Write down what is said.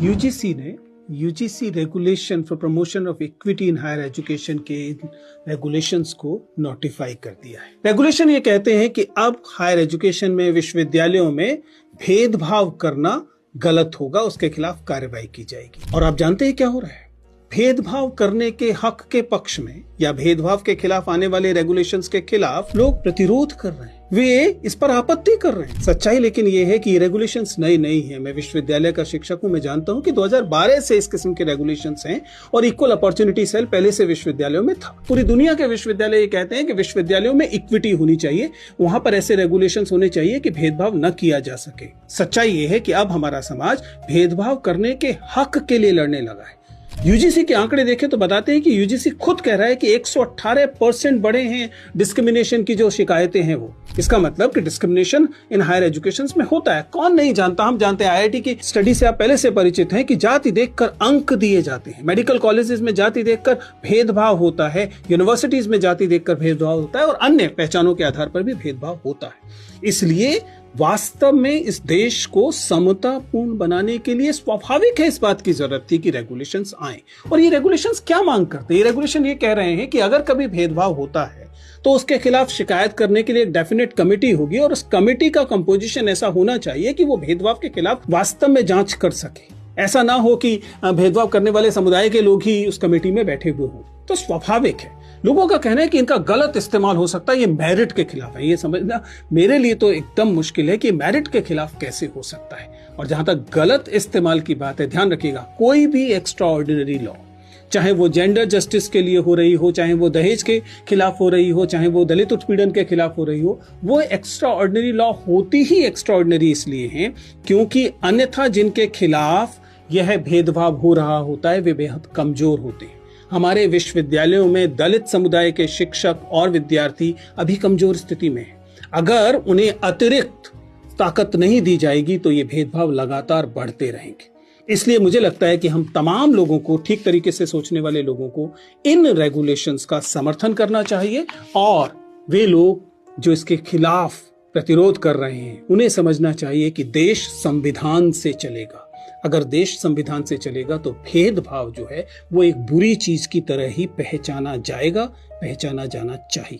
UGC ने UGC regulation for promotion of equity in higher education के regulations को notify कर दिया है। रेगुलेशन ये कहते हैं कि अब हायर एजुकेशन में, विश्वविद्यालयों में भेदभाव करना गलत होगा, उसके खिलाफ कार्रवाई की जाएगी। और आप जानते हैं क्या हो रहा है? भेदभाव करने के हक के पक्ष में या भेदभाव के खिलाफ आने वाले रेगुलेशंस के खिलाफ लोग प्रतिरोध कर रहे हैं, वे इस पर आपत्ति कर रहे हैं। सच्चाई लेकिन ये है कि ये रेगुलेशंस नई नहीं है। मैं विश्वविद्यालय का शिक्षक हूं, मैं जानता हूं कि 2012 से इस किस्म के रेगुलेशंस हैं और इक्वल अपॉर्चुनिटी सेल पहले से विश्वविद्यालयों में था। पूरी दुनिया के विश्वविद्यालय ये कहते हैं कि विश्वविद्यालयों में इक्विटी होनी चाहिए, वहां पर ऐसे रेगुलेशंस होने चाहिए कि भेदभाव न किया जा सके। सच्चाई ये है कि अब हमारा समाज भेदभाव करने के हक के लिए लड़ने लगा है। यूजीसी के आंकड़े देखें तो बताते हैं कि यूजीसी खुद कह रहा है कि 118% बढ़े हैं डिस्क्रिमिनेशन की जो शिकायतें हैं वो। इसका मतलब कि डिस्क्रिमिनेशन इन हायर एजुकेशन में होता है। कौन नहीं जानता, हम जानते हैं। आईआईटी की स्टडी से आप पहले से परिचित हैं कि जाति देखकर अंक दिए जाते हैं, मेडिकल कॉलेजेस में जाति देखकर भेदभाव होता है, यूनिवर्सिटीज में जाति देखकर भेदभाव होता है और अन्य पहचानों के आधार पर भी भेदभाव होता है। इसलिए वास्तव में इस देश को समतापूर्ण बनाने के लिए स्वाभाविक है, इस बात की जरूरत थी कि रेगुलेशंस आए। और ये रेगुलेशंस क्या मांग करते हैं? ये रेगुलेशन ये कह रहे हैं कि अगर कभी भेदभाव होता है तो उसके खिलाफ शिकायत करने के लिए एक डेफिनेट कमेटी होगी और उस कमेटी का कंपोजिशन ऐसा होना चाहिए कि वो भेदभाव के खिलाफ वास्तव में जांच कर सके। ऐसा ना हो कि भेदभाव करने वाले समुदाय के लोग ही उस कमेटी में बैठे हुए हों। तो स्वाभाविक है, लोगों का कहना है कि इनका गलत इस्तेमाल हो सकता है, ये मेरिट के खिलाफ है। ये समझना मेरे लिए तो एकदम मुश्किल है कि मेरिट के खिलाफ कैसे हो सकता है। और जहां तक गलत इस्तेमाल की बात है, ध्यान रखिएगा, कोई भी एक्स्ट्रा ऑर्डिनरी लॉ, चाहे वो जेंडर जस्टिस के लिए हो रही हो, चाहे वो दहेज के खिलाफ हो रही हो, चाहे वो दलित उत्पीड़न के खिलाफ हो रही हो, वो एक्स्ट्रा ऑर्डिनरी लॉ होती ही एक्स्ट्रा ऑर्डिनरी इसलिए है क्योंकि अन्यथा जिनके खिलाफ यह भेदभाव हो रहा होता है वे बेहद कमजोर होते हैं। हमारे विश्वविद्यालयों में दलित समुदाय के शिक्षक और विद्यार्थी अभी कमजोर स्थिति में हैं। अगर उन्हें अतिरिक्त ताकत नहीं दी जाएगी तो ये भेदभाव लगातार बढ़ते रहेंगे। इसलिए मुझे लगता है कि हम तमाम लोगों को, ठीक तरीके से सोचने वाले लोगों को, इन रेगुलेशंस का समर्थन करना चाहिए और वे लोग जो इसके खिलाफ प्रतिरोध कर रहे हैं उन्हें समझना चाहिए कि देश संविधान से चलेगा। अगर देश संविधान से चलेगा तो भेदभाव जो है वो एक बुरी चीज की तरह ही पहचाना जाएगा, पहचाना जाना चाहिए।